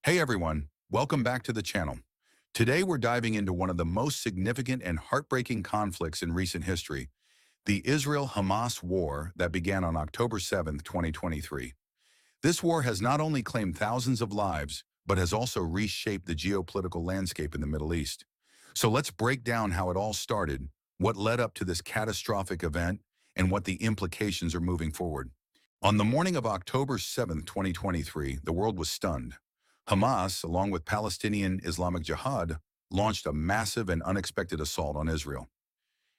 Hey everyone, welcome back to the channel. Today we're diving into one of the most significant and heartbreaking conflicts in recent history, the Israel-Hamas war that began on October 7, 2023. This war has not only claimed thousands of lives, but has also reshaped the geopolitical landscape in the Middle East. So let's break down how it all started, what led up to this catastrophic event, and what the implications are moving forward. On the morning of October 7, 2023, the world was stunned. Hamas, along with Palestinian Islamic Jihad, launched a massive and unexpected assault on Israel.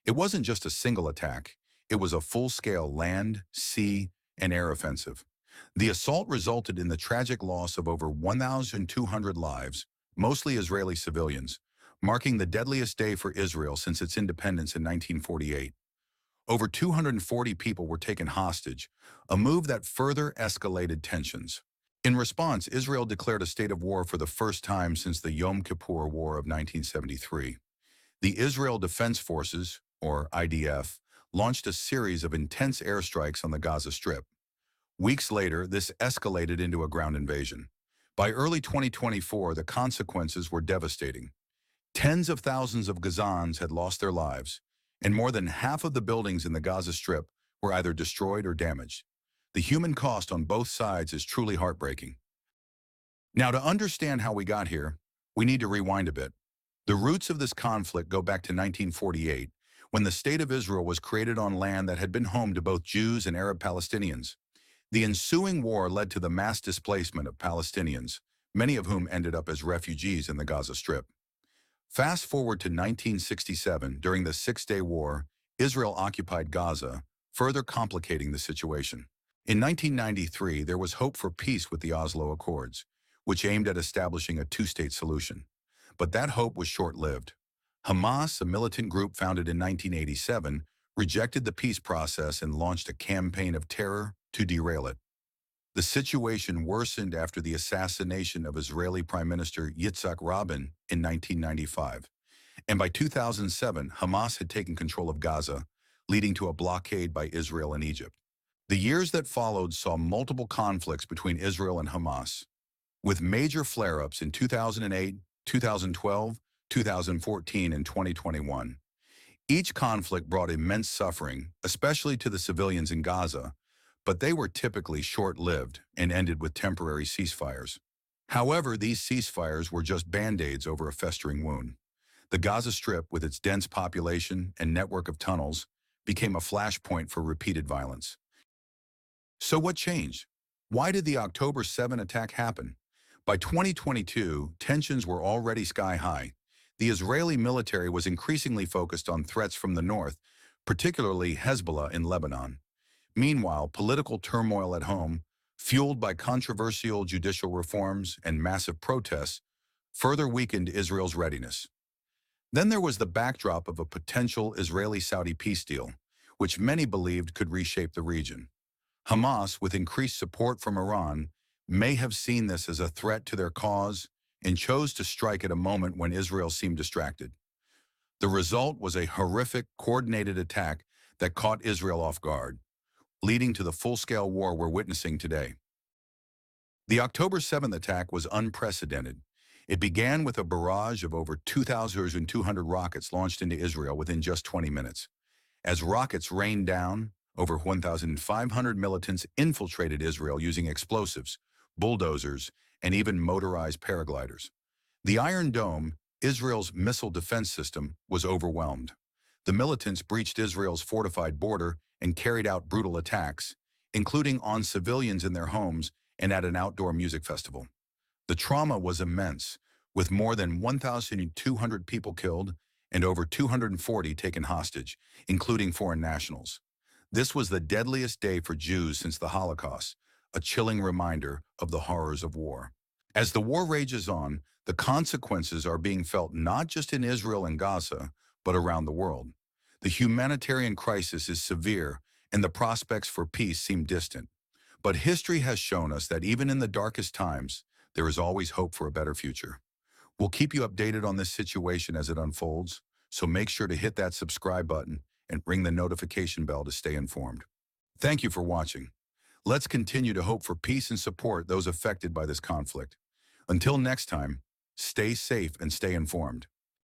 It wasn't just a single attack, it was a full-scale land, sea, and air offensive. The assault resulted in the tragic loss of over 1,200 lives, mostly Israeli civilians, marking the deadliest day for Israel since its independence in 1948. Over 240 people were taken hostage, a move that further escalated tensions. In response, Israel declared a state of war for the first time since the Yom Kippur War of 1973. The Israel Defense Forces, or IDF, launched a series of intense airstrikes on the Gaza Strip. Weeks later, this escalated into a ground invasion. By early 2024, the consequences were devastating. Tens of thousands of Gazans had lost their lives, and more than half of the buildings in the Gaza Strip were either destroyed or damaged. The human cost on both sides is truly heartbreaking. Now, to understand how we got here, we need to rewind a bit. The roots of this conflict go back to 1948, when the State of Israel was created on land that had been home to both Jews and Arab Palestinians. The ensuing war led to the mass displacement of Palestinians, many of whom ended up as refugees in the Gaza Strip. Fast forward to 1967, during the Six-Day War, Israel occupied Gaza, further complicating the situation. In 1993, there was hope for peace with the Oslo Accords, which aimed at establishing a two-state solution. But that hope was short-lived. Hamas, a militant group founded in 1987, rejected the peace process and launched a campaign of terror to derail it. The situation worsened after the assassination of Israeli Prime Minister Yitzhak Rabin in 1995. And by 2007, Hamas had taken control of Gaza, leading to a blockade by Israel and Egypt. The years that followed saw multiple conflicts between Israel and Hamas, with major flare-ups in 2008, 2012, 2014, and 2021. Each conflict brought immense suffering, especially to the civilians in Gaza, but they were typically short-lived and ended with temporary ceasefires. However, these ceasefires were just band-aids over a festering wound. The Gaza Strip, with its dense population and network of tunnels, became a flashpoint for repeated violence. So what changed? Why did the October 7 attack happen? By 2022, tensions were already sky-high. The Israeli military was increasingly focused on threats from the north, particularly Hezbollah in Lebanon. Meanwhile, political turmoil at home, fueled by controversial judicial reforms and massive protests, further weakened Israel's readiness. Then there was the backdrop of a potential Israeli-Saudi peace deal, which many believed could reshape the region. Hamas, with increased support from Iran, may have seen this as a threat to their cause and chose to strike at a moment when Israel seemed distracted. The result was a horrific, coordinated attack that caught Israel off guard, leading to the full-scale war we're witnessing today. The October 7th attack was unprecedented. It began with a barrage of over 2,200 rockets launched into Israel within just 20 minutes. As rockets rained down, over 1,500 militants infiltrated Israel using explosives, bulldozers, and even motorized paragliders. The Iron Dome, Israel's missile defense system, was overwhelmed. The militants breached Israel's fortified border and carried out brutal attacks, including on civilians in their homes and at an outdoor music festival. The trauma was immense, with more than 1,200 people killed and over 240 taken hostage, including foreign nationals. This was the deadliest day for Jews since the Holocaust, a chilling reminder of the horrors of war. As the war rages on, the consequences are being felt not just in Israel and Gaza, but around the world. The humanitarian crisis is severe, and the prospects for peace seem distant. But history has shown us that even in the darkest times, there is always hope for a better future. We'll keep you updated on this situation as it unfolds, so make sure to hit that subscribe button and ring the notification bell to stay informed. Thank you for watching. Let's continue to hope for peace and support those affected by this conflict. Until next time, stay safe and stay informed.